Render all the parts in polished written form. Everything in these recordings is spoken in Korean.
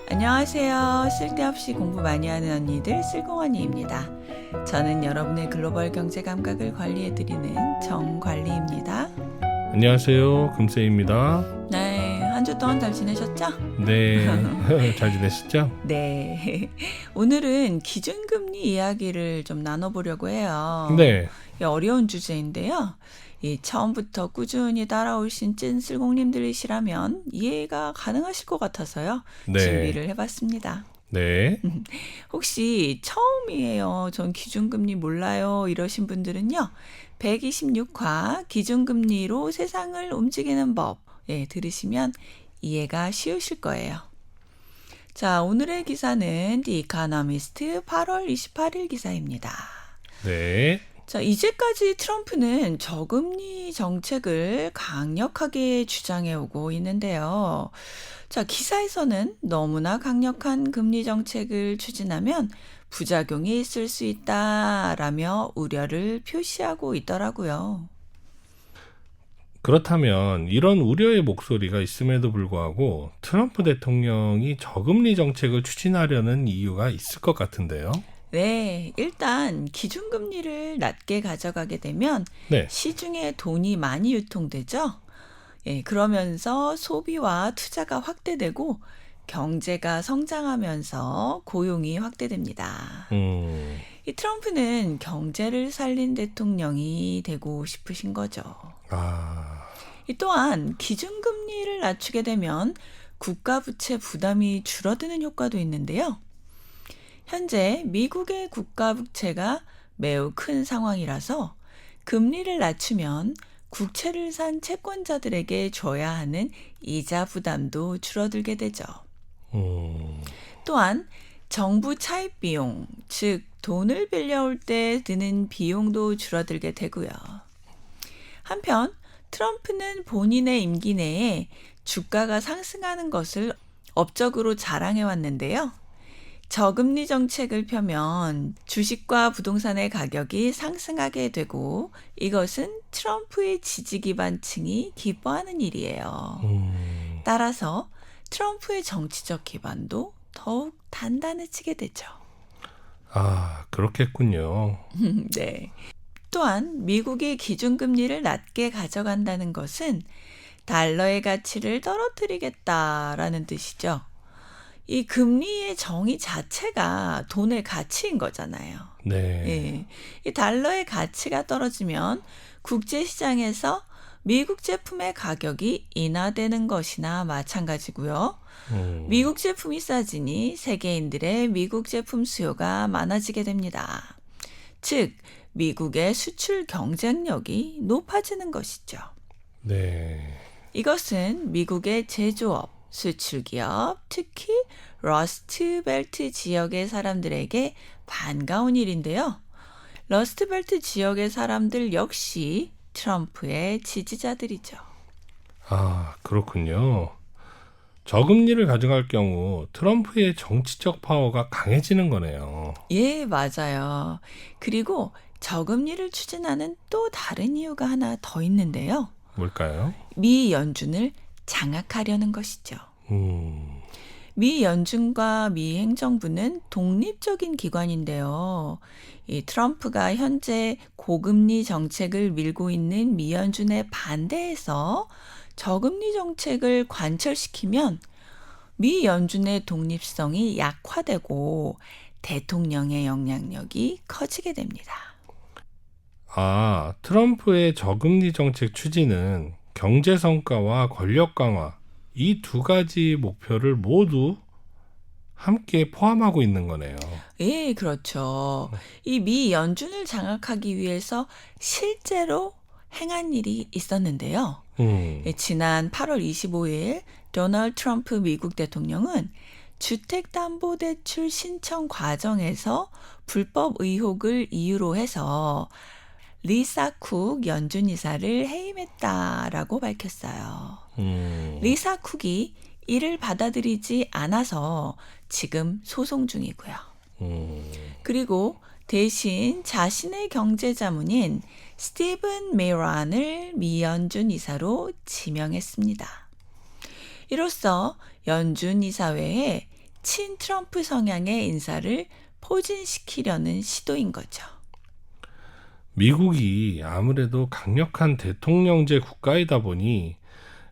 안녕하세요. 쓸데없이 공부 많이 하는 언니들 쓸공언니입니다. 저는 여러분의 글로벌 경제 감각을 관리해드리는 정관리입니다. 안녕하세요. 금쌤입니다. 네, 한 주 동안 잘 지내셨죠? 네, 잘 지내셨죠? 네, 오늘은 기준금리 이야기를 좀 나눠보려고 해요. 네. 어려운 주제인데요. 처음부터 꾸준히 따라오신 찐 쓸공님들이시라면 이해가 가능하실 것 같아서요. 네. 준비를 해봤습니다. 네. 혹시 처음이에요. 전 기준금리 몰라요. 이러신 분들은요. 126화 기준금리로 세상을 움직이는 법 들으시면 이해가 쉬우실 거예요. 자, 오늘의 기사는 The Economist 8월 28일 기사입니다. 네. 자, 이제까지 트럼프는 저금리 정책을 강력하게 주장해오고 있는데요. 자, 기사에서는 너무나 강력한 금리 정책을 추진하면 부작용이 있을 수 있다라며 우려를 표시하고 있더라고요. 그렇다면 이런 우려의 목소리가 있음에도 불구하고 트럼프 대통령이 저금리 정책을 추진하려는 이유가 있을 것 같은데요. 네, 일단 기준금리를 낮게 가져가게 되면 네. 시중에 돈이 많이 유통되죠. 그러면서 소비와 투자가 확대되고 경제가 성장하면서 고용이 확대됩니다. 이 트럼프는 경제를 살린 대통령이 되고 싶으신 거죠. 또한 기준금리를 낮추게 되면 국가부채 부담이 줄어드는 효과도 있는데요. 현재 미국의 국가부채가 매우 큰 상황이라서 금리를 낮추면 국채를 산 채권자들에게 줘야 하는 이자 부담도 줄어들게 되죠. 또한 정부 차입 비용, 즉 돈을 빌려올 때 드는 비용도 줄어들게 되고요. 한편 트럼프는 본인의 임기 내에 주가가 상승하는 것을 업적으로 자랑해 왔는데요. 저금리 정책을 펴면 주식과 부동산의 가격이 상승하게 되고 이것은 트럼프의 지지 기반층이 기뻐하는 일이에요. 따라서 트럼프의 정치적 기반도 더욱 단단해지게 되죠. 그렇겠군요. 네. 또한 미국이 기준금리를 낮게 가져간다는 것은 달러의 가치를 떨어뜨리겠다라는 뜻이죠. 이 금리의 정의 자체가 돈의 가치인 거잖아요. 네. 이 달러의 가치가 떨어지면 국제시장에서 미국 제품의 가격이 인하되는 것이나 마찬가지고요. 미국 제품이 싸지니 세계인들의 미국 제품 수요가 많아지게 됩니다. 즉, 미국의 수출 경쟁력이 높아지는 것이죠. 네. 이것은 미국의 제조업, 수출기업, 특히 러스트벨트 지역의 사람들에게 반가운 일인데요. 러스트벨트 지역의 사람들 역시 트럼프의 지지자들이죠. 그렇군요. 저금리를 가져갈 경우 트럼프의 정치적 파워가 강해지는 거네요. 예, 맞아요. 그리고 저금리를 추진하는 또 다른 이유가 하나 더 있는데요. 뭘까요? 미 연준을 장악하려는 것이죠. 미 연준과 미 행정부는 독립적인 기관인데요. 이 트럼프가 현재 고금리 정책을 밀고 있는 미 연준에 반대해서 저금리 정책을 관철시키면 미 연준의 독립성이 약화되고 대통령의 영향력이 커지게 됩니다. 트럼프의 저금리 정책 추진은 경제 성과와 권력 강화 이 두 가지 목표를 모두 함께 포함하고 있는 거네요. 예, 그렇죠. 이 미 연준을 장악하기 위해서 실제로 행한 일이 있었는데요. 지난 8월 25일 도널드 트럼프 미국 대통령은 주택담보대출 신청 과정에서 불법 의혹을 이유로 해서 리사 쿡 연준이사를 해임했다라고 밝혔어요. 리사 쿡이 이를 받아들이지 않아서 지금 소송 중이고요. 그리고 대신 자신의 경제자문인 스티븐 메이런을 미 연준 이사로 지명했습니다. 이로써 연준 이사회에 친트럼프 성향의 인사를 포진시키려는 시도인 거죠. 미국이 아무래도 강력한 대통령제 국가이다 보니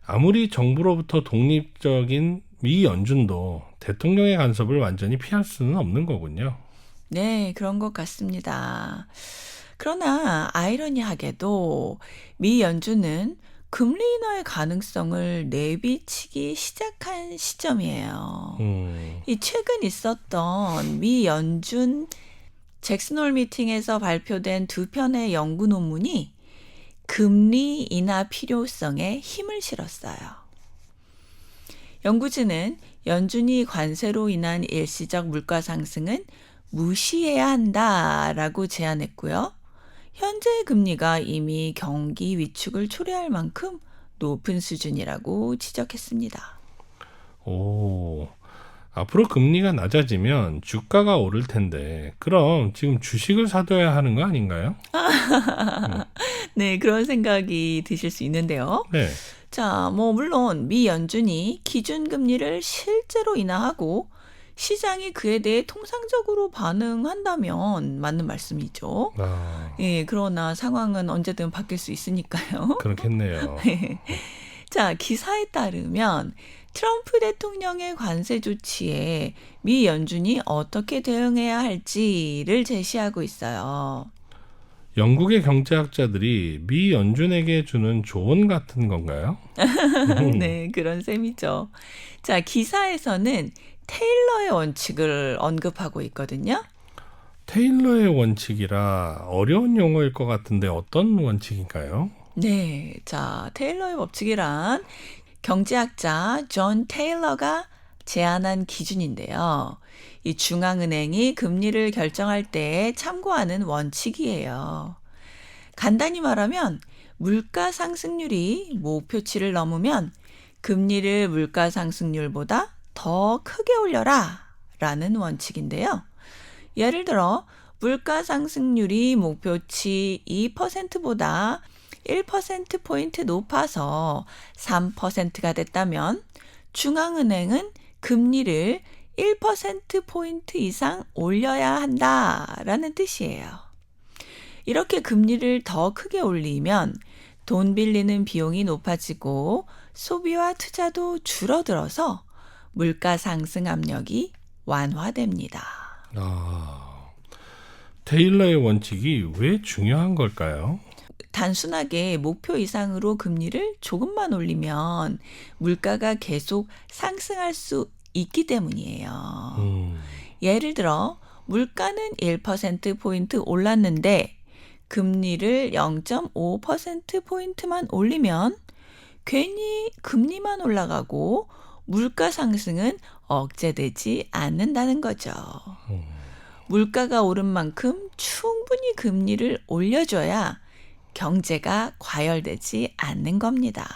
아무리 정부로부터 독립적인 미 연준도 대통령의 간섭을 완전히 피할 수는 없는 거군요. 네, 그런 것 같습니다. 그러나 아이러니하게도 미 연준은 금리 인하의 가능성을 내비치기 시작한 시점이에요. 이 최근 있었던 미 연준 잭슨홀 미팅에서 발표된 두 편의 연구 논문이 금리 인하 필요성에 힘을 실었어요. 연구진은 연준이 관세로 인한 일시적 물가 상승은 무시해야 한다라고 제안했고요. 현재 금리가 이미 경기 위축을 초래할 만큼 높은 수준이라고 지적했습니다. 오, 앞으로 금리가 낮아지면 주가가 오를 텐데 그럼 지금 주식을 사둬야 하는 거 아닌가요? 네, 그런 생각이 드실 수 있는데요. 네. 자, 물론 미 연준이 기준금리를 실제로 인하하고 시장이 그에 대해 통상적으로 반응한다면 맞는 말씀이죠. 예, 그러나 상황은 언제든 바뀔 수 있으니까요. 그렇겠네요. 자, 기사에 따르면 트럼프 대통령의 관세 조치에 미 연준이 어떻게 대응해야 할지를 제시하고 있어요. 영국의 경제학자들이 미 연준에게 주는 조언 같은 건가요? 네, 그런 셈이죠. 자, 기사에서는 테일러의 원칙을 언급하고 있거든요. 테일러의 원칙이라 어려운 용어일 것 같은데 어떤 원칙인가요? 네, 자, 테일러의 법칙이란 경제학자 존 테일러가 제안한 기준인데요. 이 중앙은행이 금리를 결정할 때 참고하는 원칙이에요. 간단히 말하면 물가 상승률이 목표치를 넘으면 금리를 물가 상승률보다 더 크게 올려라 라는 원칙인데요. 예를 들어 물가 상승률이 목표치 2%보다 1%포인트 높아서 3%가 됐다면 중앙은행은 금리를 1%포인트 이상 올려야 한다라는 뜻이에요. 이렇게 금리를 더 크게 올리면 돈 빌리는 비용이 높아지고 소비와 투자도 줄어들어서 물가 상승 압력이 완화됩니다. 테일러의 원칙이 왜 중요한 걸까요? 단순하게 목표 이상으로 금리를 조금만 올리면 물가가 계속 상승할 수 있기 때문이에요. 예를 들어 물가는 1%포인트 올랐는데 금리를 0.5%포인트만 올리면 괜히 금리만 올라가고 물가 상승은 억제되지 않는다는 거죠. 물가가 오른 만큼 충분히 금리를 올려줘야 경제가 과열되지 않는 겁니다.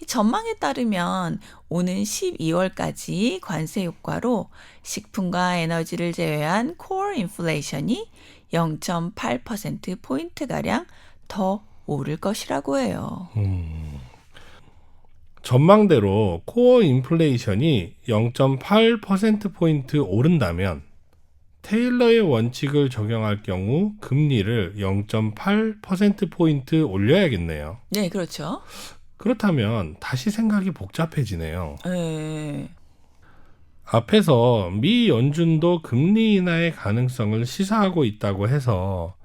이 전망에 따르면 오는 12월까지 관세 효과로 식품과 에너지를 제외한 코어 인플레이션이 0.8%포인트가량 더 오를 것이라고 해요. 전망대로 코어 인플레이션이 0.8%포인트 오른다면 테일러의 원칙을 적용할 경우 금리를 0.8%포인트 올려야겠네요. 네, 그렇죠. 그렇다면 다시 생각이 복잡해지네요. 네. 앞에서 미 연준도 금리 인하의 가능성을 시사하고 있다고 해서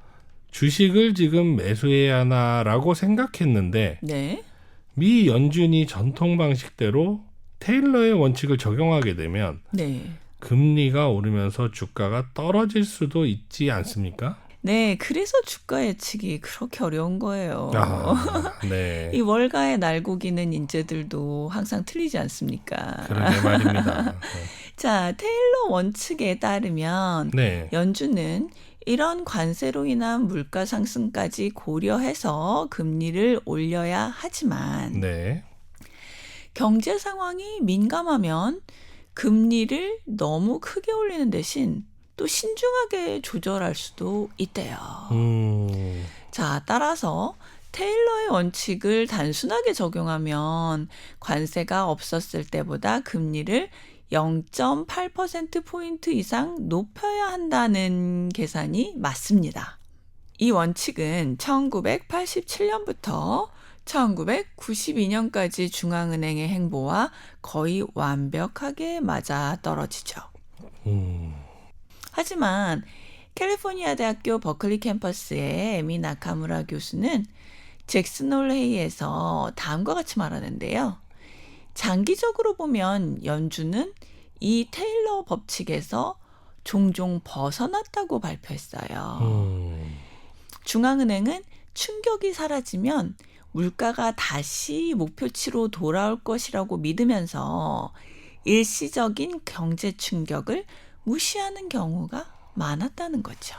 주식을 지금 매수해야 하나라고 생각했는데 네. 미 연준이 전통 방식대로 테일러의 원칙을 적용하게 되면 네. 금리가 오르면서 주가가 떨어질 수도 있지 않습니까? 네, 그래서 주가 예측이 그렇게 어려운 거예요. 네. 이 월가의 날고기는 인재들도 항상 틀리지 않습니까? 그러게 말입니다. 자, 테일러 원칙에 따르면 네. 연준은 이런 관세로 인한 물가 상승까지 고려해서 금리를 올려야 하지만 네. 경제 상황이 민감하면 금리를 너무 크게 올리는 대신 또 신중하게 조절할 수도 있대요. 자, 따라서 테일러의 원칙을 단순하게 적용하면 관세가 없었을 때보다 금리를 0.8%포인트 이상 높여야 한다는 계산이 맞습니다. 이 원칙은 1987년부터 1992년까지 중앙은행의 행보와 거의 완벽하게 맞아떨어지죠. 하지만 캘리포니아 대학교 버클리 캠퍼스의 에미 나카무라 교수는 잭슨 홀 회의에서 다음과 같이 말하는데요. 장기적으로 보면 연준은 이 테일러 법칙에서 종종 벗어났다고 발표했어요. 중앙은행은 충격이 사라지면 물가가 다시 목표치로 돌아올 것이라고 믿으면서 일시적인 경제 충격을 무시하는 경우가 많았다는 거죠.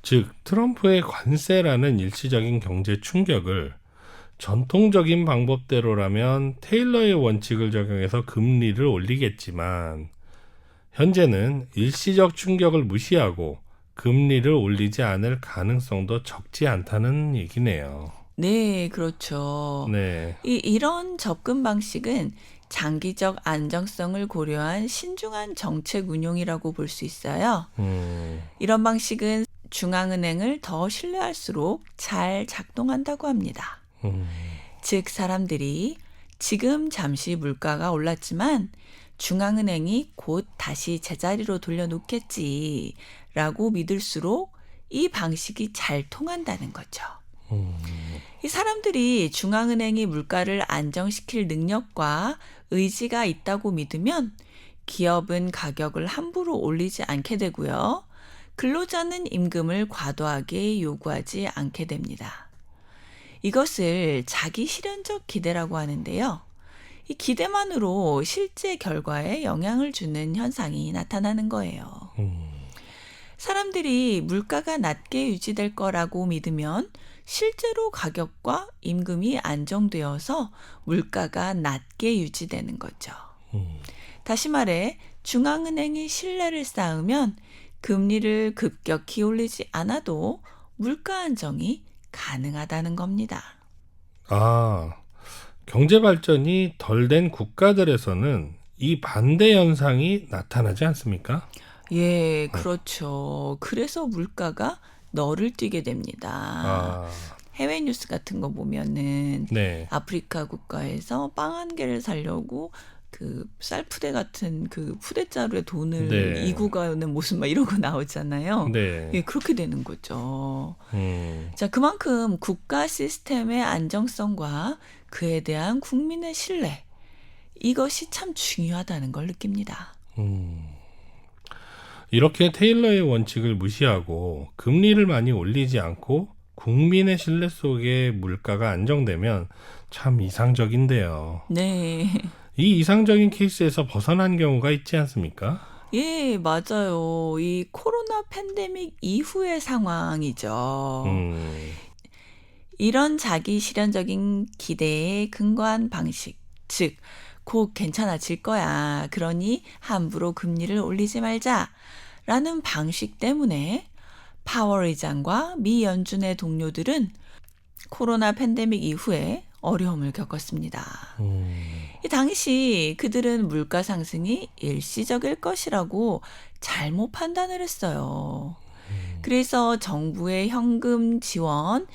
즉 트럼프의 관세라는 일시적인 경제 충격을 전통적인 방법대로라면 테일러의 원칙을 적용해서 금리를 올리겠지만 현재는 일시적 충격을 무시하고 금리를 올리지 않을 가능성도 적지 않다는 얘기네요. 네, 그렇죠. 네. 이런 접근 방식은 장기적 안정성을 고려한 신중한 정책 운용이라고 볼 수 있어요. 이런 방식은 중앙은행을 더 신뢰할수록 잘 작동한다고 합니다. 즉 사람들이 지금 잠시 물가가 올랐지만 중앙은행이 곧 다시 제자리로 돌려놓겠지라고 믿을수록 이 방식이 잘 통한다는 거죠. 이 사람들이 중앙은행이 물가를 안정시킬 능력과 의지가 있다고 믿으면 기업은 가격을 함부로 올리지 않게 되고요. 근로자는 임금을 과도하게 요구하지 않게 됩니다. 이것을 자기 실현적 기대라고 하는데요. 이 기대만으로 실제 결과에 영향을 주는 현상이 나타나는 거예요. 사람들이 물가가 낮게 유지될 거라고 믿으면 실제로 가격과 임금이 안정되어서 물가가 낮게 유지되는 거죠. 다시 말해 중앙은행이 신뢰를 쌓으면 금리를 급격히 올리지 않아도 물가 안정이 가능하다는 겁니다. 아, 경제 발전이 덜 된 국가들에서는 이 반대 현상이 나타나지 않습니까? 예, 그렇죠. 그래서 물가가 너를 뛰게 됩니다. 해외 뉴스 같은 거 보면은 네. 아프리카 국가에서 빵 한 개를 사려고 그 쌀푸대 같은 그 푸대자루에 돈을 네. 이고 가는 모습 막 이런 거 나오잖아요. 네. 예, 그렇게 되는 거죠. 자, 그만큼 국가 시스템의 안정성과 그에 대한 국민의 신뢰, 이것이 참 중요하다는 걸 느낍니다. 이렇게 테일러의 원칙을 무시하고 금리를 많이 올리지 않고 국민의 신뢰 속에 물가가 안정되면 참 이상적인데요. 네. 이 이상적인 케이스에서 벗어난 경우가 있지 않습니까? 예, 맞아요. 이 코로나 팬데믹 이후의 상황이죠. 이런 자기 실현적인 기대에 근거한 방식, 즉, 곧 괜찮아질 거야. 그러니 함부로 금리를 올리지 말자. 라는 방식 때문에 파월 의장과 미 연준의 동료들은 코로나 팬데믹 이후에 어려움을 겪었습니다. 이 당시 그들은 물가 상승이 일시적일 것이라고 잘못 판단을 했어요. 그래서 정부의 현금 지원,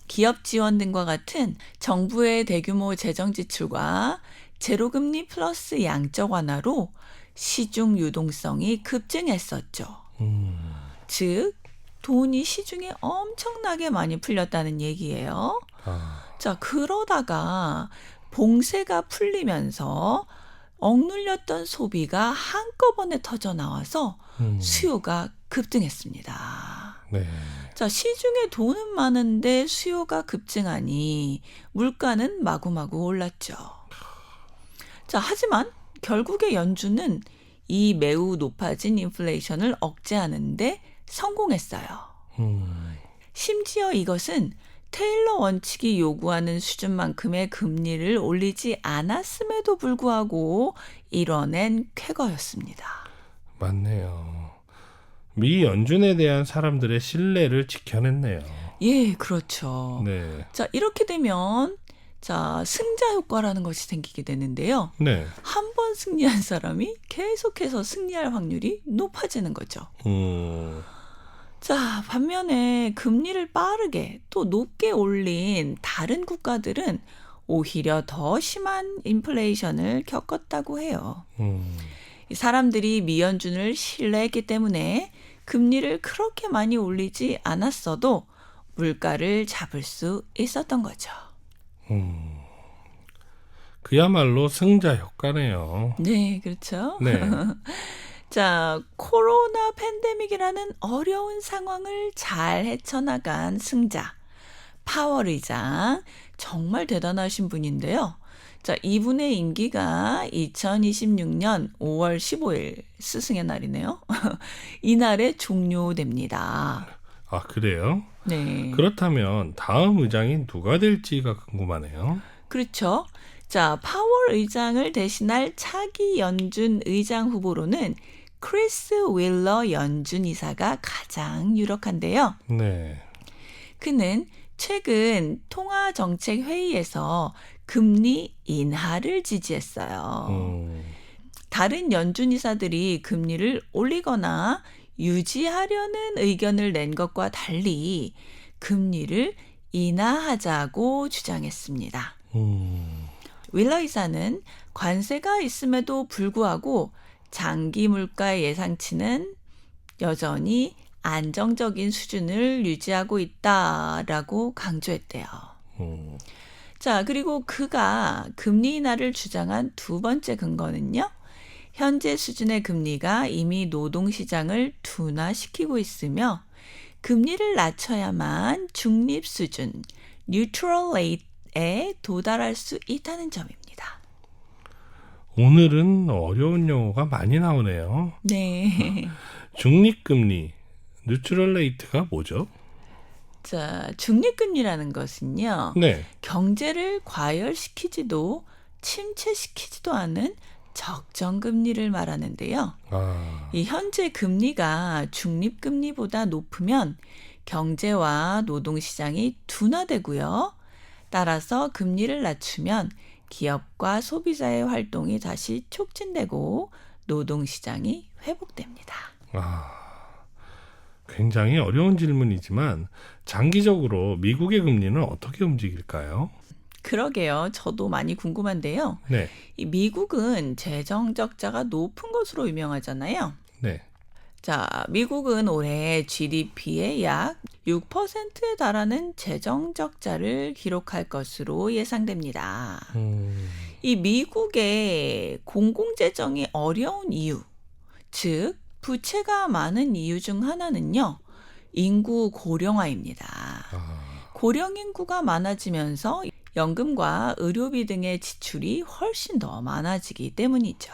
기업 지원 등과 같은 정부의 대규모 재정 지출과 제로금리 플러스 양적 완화로 시중 유동성이 급증했었죠. 즉 돈이 시중에 엄청나게 많이 풀렸다는 얘기예요. 자, 그러다가 봉쇄가 풀리면서 억눌렸던 소비가 한꺼번에 터져 나와서 수요가 급등했습니다. 네. 자, 시중에 돈은 많은데 수요가 급증하니 물가는 마구마구 올랐죠. 자, 하지만 결국에 연준은 이 매우 높아진 인플레이션을 억제하는데 성공했어요. 심지어 이것은 테일러 원칙이 요구하는 수준만큼의 금리를 올리지 않았음에도 불구하고 이뤄낸 쾌거였습니다. 맞네요. 미 연준에 대한 사람들의 신뢰를 지켜냈네요. 예, 그렇죠. 네. 자, 이렇게 되면 자, 승자 효과라는 것이 생기게 되는데요. 네. 한 번 승리한 사람이 계속해서 승리할 확률이 높아지는 거죠. 자, 반면에 금리를 빠르게 또 높게 올린 다른 국가들은 오히려 더 심한 인플레이션을 겪었다고 해요. 이 사람들이 미연준을 신뢰했기 때문에 금리를 그렇게 많이 올리지 않았어도 물가를 잡을 수 있었던 거죠. 그야말로 승자 효과네요. 네, 그렇죠. 네. 자, 코로나 팬데믹이라는 어려운 상황을 잘 헤쳐나간 승자, 파월 의장, 정말 대단하신 분인데요. 자, 이분의 임기가 2026년 5월 15일 스승의 날이네요. 이날에 종료됩니다. 아, 그래요? 네. 그렇다면 다음 의장이 누가 될지가 궁금하네요. 그렇죠. 자, 파월 의장을 대신할 차기 연준 의장 후보로는 크리스 윌러 연준 이사가 가장 유력한데요. 네. 그는 최근 통화정책회의에서 금리 인하를 지지했어요. 다른 연준 이사들이 금리를 올리거나 유지하려는 의견을 낸 것과 달리 금리를 인하하자고 주장했습니다. 윌러 이사는 관세가 있음에도 불구하고 장기 물가의 예상치는 여전히 안정적인 수준을 유지하고 있다라고 강조했대요. 자, 그리고 그가 금리 인하를 주장한 두 번째 근거는요. 현재 수준의 금리가 이미 노동시장을 둔화시키고 있으며 금리를 낮춰야만 중립 수준, neutral rate에 도달할 수 있다는 점입니다. 오늘은 어려운 용어가 많이 나오네요. 네. 중립금리, 뉴트럴 레이트가 뭐죠? 자, 중립금리라는 것은요. 네. 경제를 과열시키지도 침체시키지도 않은 적정금리를 말하는데요. 이 현재 금리가 중립금리보다 높으면 경제와 노동시장이 둔화되고요. 따라서 금리를 낮추면 기업과 소비자의 활동이 다시 촉진되고 노동시장이 회복됩니다. 굉장히 어려운 질문이지만 장기적으로 미국의 금리는 어떻게 움직일까요? 그러게요. 저도 많이 궁금한데요. 네. 이 미국은 재정 적자가 높은 것으로 유명하잖아요. 네. 자, 미국은 올해 GDP의 약 6%에 달하는 재정 적자를 기록할 것으로 예상됩니다. 이 미국의 공공재정이 어려운 이유, 즉 부채가 많은 이유 중 하나는요. 인구 고령화입니다. 고령 인구가 많아지면서 연금과 의료비 등의 지출이 훨씬 더 많아지기 때문이죠.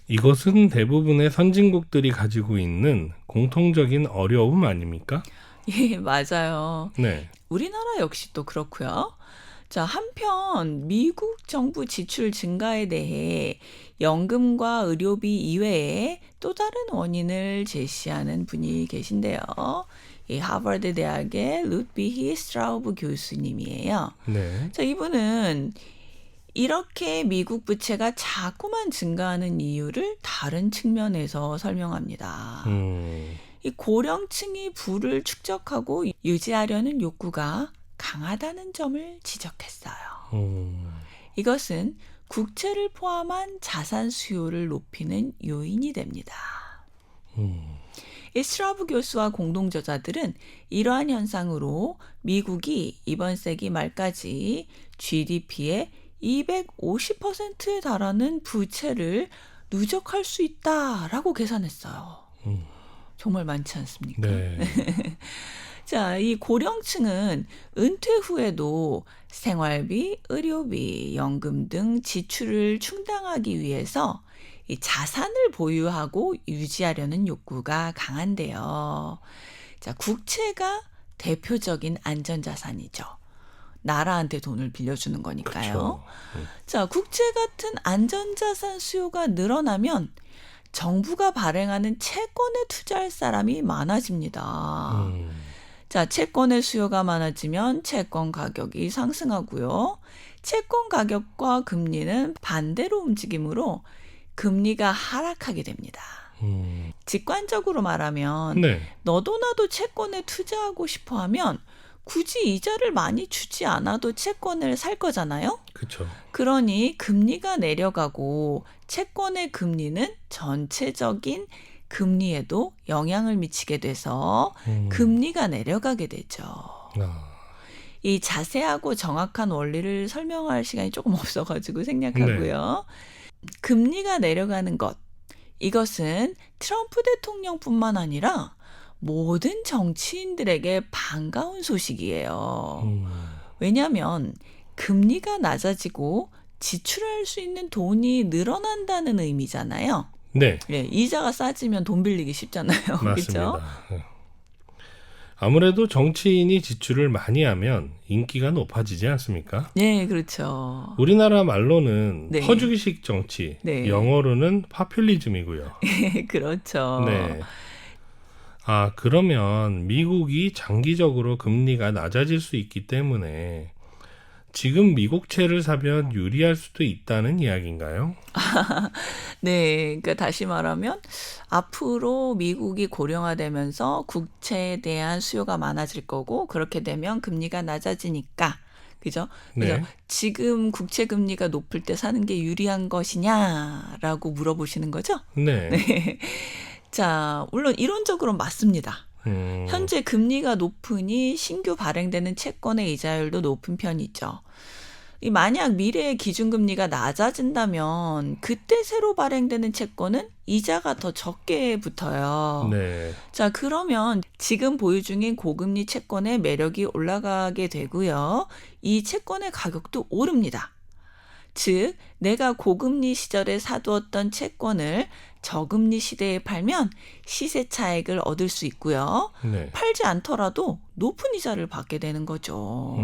이것은 대부분의 선진국들이 가지고 있는 공통적인 어려움 아닙니까? 예, 맞아요. 네. 우리나라 역시 또 그렇고요. 자, 한편 미국 정부 지출 증가에 대해 연금과 의료비 이외에 또 다른 원인을 제시하는 분이 계신데요. 이 하버드 대학의 루드비히 스트라우브 교수님이에요. 네. 자, 이분은 이렇게 미국 부채가 자꾸만 증가하는 이유를 다른 측면에서 설명합니다. 이 고령층이 부를 축적하고 유지하려는 욕구가 강하다는 점을 지적했어요. 이것은 국채를 포함한 자산 수요를 높이는 요인이 됩니다. 이 스트라브 교수와 공동저자들은 이러한 현상으로 미국이 이번 세기 말까지 GDP의 250%에 달하는 부채를 누적할 수 있다라고 계산했어요. 정말 많지 않습니까? 네. 자, 이 고령층은 은퇴 후에도 생활비, 의료비, 연금 등 지출을 충당하기 위해서 이 자산을 보유하고 유지하려는 욕구가 강한데요. 자, 국채가 대표적인 안전자산이죠. 나라한테 돈을 빌려주는 거니까요. 그렇죠. 자, 국채 같은 안전자산 수요가 늘어나면 정부가 발행하는 채권에 투자할 사람이 많아집니다. 자, 채권의 수요가 많아지면 채권 가격이 상승하고요. 채권 가격과 금리는 반대로 움직이므로 금리가 하락하게 됩니다. 직관적으로 말하면 네. 너도 나도 채권에 투자하고 싶어 하면 굳이 이자를 많이 주지 않아도 채권을 살 거잖아요. 그렇죠. 그러니 금리가 내려가고 채권의 금리는 전체적인 금리에도 영향을 미치게 돼서 금리가 내려가게 되죠. 이 자세하고 정확한 원리를 설명할 시간이 조금 없어가지고 생략하고요. 금리가 내려가는 것, 이것은 트럼프 대통령뿐만 아니라 모든 정치인들에게 반가운 소식이에요. 왜냐하면 금리가 낮아지고 지출할 수 있는 돈이 늘어난다는 의미잖아요. 네. 예, 이자가 싸지면 돈 빌리기 쉽잖아요. 맞습니다. 그렇죠? 아무래도 정치인이 지출을 많이 하면 인기가 높아지지 않습니까? 네, 그렇죠. 우리나라 말로는 네. 퍼주기식 정치, 네. 영어로는 파퓰리즘이고요. 그렇죠. 네. 그러면 미국이 장기적으로 금리가 낮아질 수 있기 때문에 지금 미국채를 사면 유리할 수도 있다는 이야기인가요? 네, 그러니까 다시 말하면 앞으로 미국이 고령화되면서 국채에 대한 수요가 많아질 거고 그렇게 되면 금리가 낮아지니까 그죠? 그래서 네. 지금 국채 금리가 높을 때 사는 게 유리한 것이냐라고 물어보시는 거죠? 네. 네. 자, 물론 이론적으로 맞습니다. 현재 금리가 높으니 신규 발행되는 채권의 이자율도 높은 편이죠. 만약 미래의 기준금리가 낮아진다면 그때 새로 발행되는 채권은 이자가 더 적게 붙어요. 네. 자, 그러면 지금 보유 중인 고금리 채권의 매력이 올라가게 되고요. 이 채권의 가격도 오릅니다. 즉, 내가 고금리 시절에 사두었던 채권을 저금리 시대에 팔면 시세 차익을 얻을 수 있고요. 네. 팔지 않더라도 높은 이자를 받게 되는 거죠.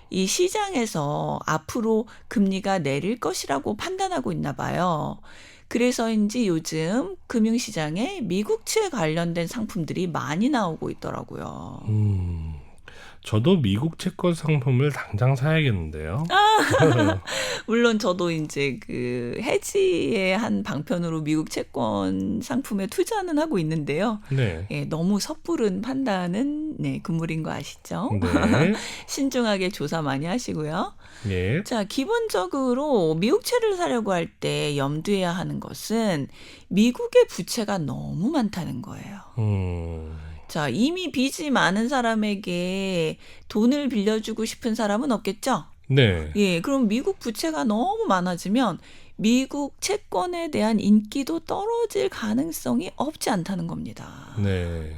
이 시장에서 앞으로 금리가 내릴 것이라고 판단하고 있나 봐요. 그래서인지 요즘 금융시장에 미국채 관련된 상품들이 많이 나오고 있더라고요. 저도 미국 채권 상품을 당장 사야겠는데요. 물론 저도 이제 그 해지의 한 방편으로 미국 채권 상품에 투자는 하고 있는데요. 네. 예, 너무 섣부른 판단은 금물인 거 아시죠? 네. 신중하게 조사 많이 하시고요. 네. 자, 기본적으로 미국채를 사려고 할 때 염두해야 하는 것은 미국의 부채가 너무 많다는 거예요. 자, 이미 빚이 많은 사람에게 돈을 빌려주고 싶은 사람은 없겠죠? 네. 예, 그럼 미국 부채가 너무 많아지면 미국 채권에 대한 인기도 떨어질 가능성이 없지 않다는 겁니다. 네.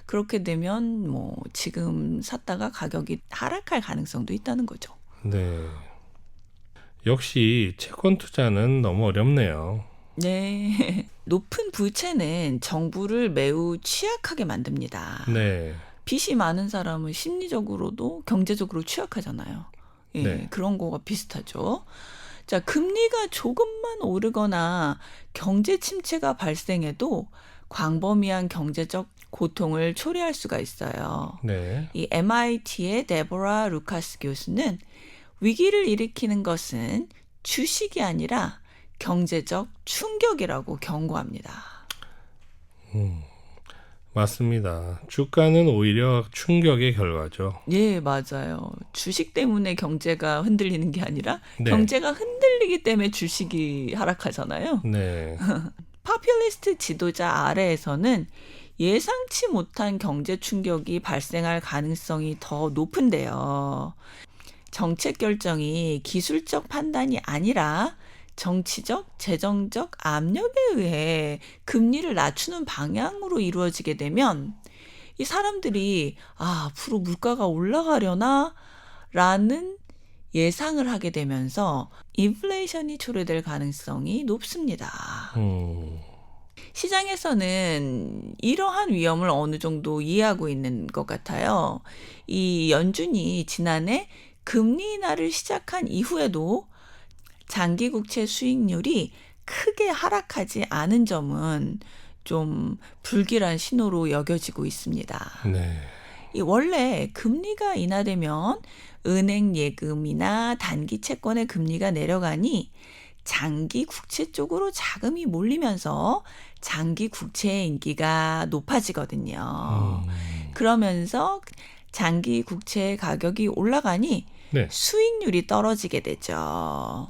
그렇게 되면 뭐 지금 샀다가 가격이 하락할 가능성도 있다는 거죠. 네. 역시 채권 투자는 너무 어렵네요. 네. 높은 부채는 정부를 매우 취약하게 만듭니다. 네. 빚이 많은 사람은 심리적으로도 경제적으로 취약하잖아요. 예, 네. 그런 거가 비슷하죠. 자, 금리가 조금만 오르거나 경제 침체가 발생해도 광범위한 경제적 고통을 초래할 수가 있어요. 네. 이 MIT의 데보라 루카스 교수는 위기를 일으키는 것은 주식이 아니라 경제적 충격이라고 경고합니다. 맞습니다. 주가는 오히려 충격의 결과죠. 예, 맞아요. 주식 때문에 경제가 흔들리는 게 아니라 네. 경제가 흔들리기 때문에 주식이 하락하잖아요. 네. 파퓰리스트 지도자 아래에서는 예상치 못한 경제 충격이 발생할 가능성이 더 높은데요. 정책 결정이 기술적 판단이 아니라 정치적, 재정적 압력에 의해 금리를 낮추는 방향으로 이루어지게 되면 이 사람들이 앞으로 물가가 올라가려나? 라는 예상을 하게 되면서 인플레이션이 초래될 가능성이 높습니다. 시장에서는 이러한 위험을 어느 정도 이해하고 있는 것 같아요. 이 연준이 지난해 금리 인하를 시작한 이후에도 장기 국채 수익률이 크게 하락하지 않은 점은 좀 불길한 신호로 여겨지고 있습니다. 네. 원래 금리가 인하되면 은행 예금이나 단기 채권의 금리가 내려가니 장기 국채 쪽으로 자금이 몰리면서 장기 국채의 인기가 높아지거든요. 그러면서 장기 국채 가격이 올라가니 네. 수익률이 떨어지게 되죠.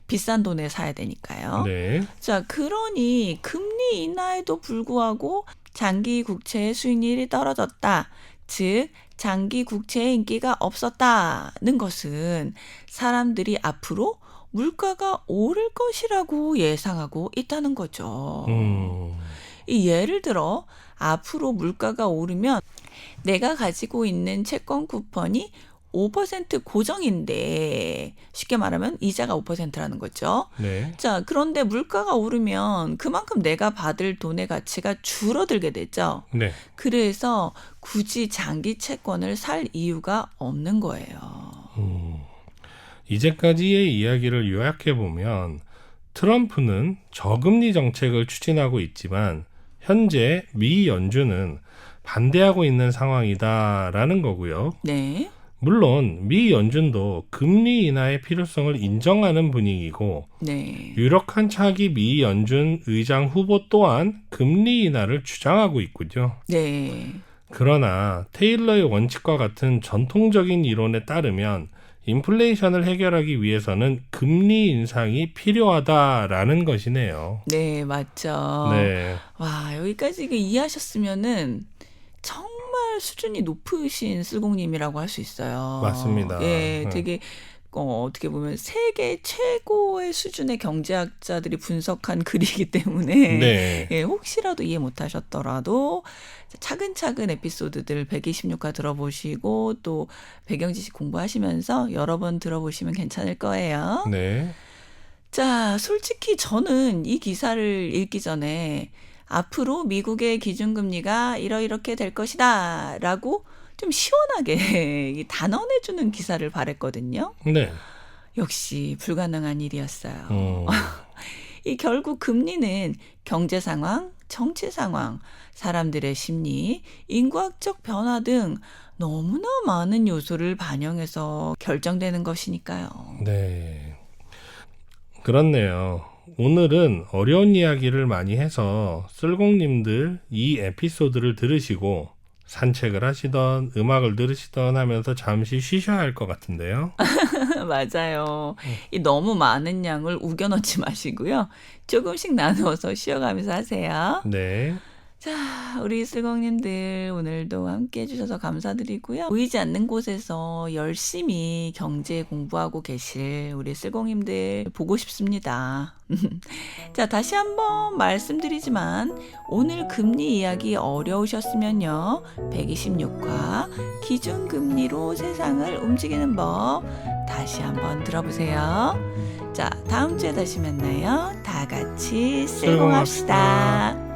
비싼 돈에 사야 되니까요. 네. 자, 그러니 금리 인하에도 불구하고 장기 국채의 수익률이 떨어졌다. 즉, 장기 국채의 인기가 없었다는 것은 사람들이 앞으로 물가가 오를 것이라고 예상하고 있다는 거죠. 이 예를 들어 앞으로 물가가 오르면 내가 가지고 있는 채권 쿠폰이 5% 고정인데 쉽게 말하면 이자가 5%라는 거죠. 네. 자, 그런데 물가가 오르면 그만큼 내가 받을 돈의 가치가 줄어들게 되죠. 네. 그래서 굳이 장기 채권을 살 이유가 없는 거예요. 이제까지의 이야기를 요약해 보면 트럼프는 저금리 정책을 추진하고 있지만 현재 미 연준은 반대하고 있는 상황이다라는 거고요. 네. 물론 미 연준도 금리 인하의 필요성을 인정하는 분위기고 네. 유력한 차기 미 연준 의장 후보 또한 금리 인하를 주장하고 있군요. 네. 그러나 테일러의 원칙과 같은 전통적인 이론에 따르면 인플레이션을 해결하기 위해서는 금리 인상이 필요하다라는 것이네요. 네, 맞죠. 네. 와, 여기까지 이해하셨으면은 정말 수준이 높으신 쓸공님이라고 할 수 있어요. 맞습니다. 예, 네. 되게 어떻게 보면 세계 최고의 수준의 경제학자들이 분석한 글이기 때문에 네. 예, 혹시라도 이해 못하셨더라도 차근차근 에피소드들 126화 들어보시고 또 배경 지식 공부하시면서 여러 번 들어보시면 괜찮을 거예요. 네. 자, 솔직히 저는 이 기사를 읽기 전에 앞으로 미국의 기준금리가 이렇게 될 것이다 라고 좀 시원하게 단언해주는 기사를 바랬거든요. 네. 역시 불가능한 일이었어요. 이 결국 금리는 경제 상황, 정치 상황, 사람들의 심리, 인구학적 변화 등 너무나 많은 요소를 반영해서 결정되는 것이니까요. 네. 그렇네요. 오늘은 어려운 이야기를 많이 해서 쓸공님들 이 에피소드를 들으시고 산책을 하시던 음악을 들으시던 하면서 잠시 쉬셔야 할 것 같은데요. 맞아요. 이 너무 많은 양을 우겨 넣지 마시고요. 조금씩 나누어서 쉬어가면서 하세요. 네. 자, 우리 쓸공님들 오늘도 함께 해주셔서 감사드리고요. 보이지 않는 곳에서 열심히 경제 공부하고 계실 우리 쓸공님들 보고 싶습니다. 자, 다시 한번 말씀드리지만 오늘 금리 이야기 어려우셨으면요. 126화 기준금리로 세상을 움직이는 법 다시 한번 들어보세요. 자, 다음 주에 다시 만나요. 다 같이 쓸공합시다.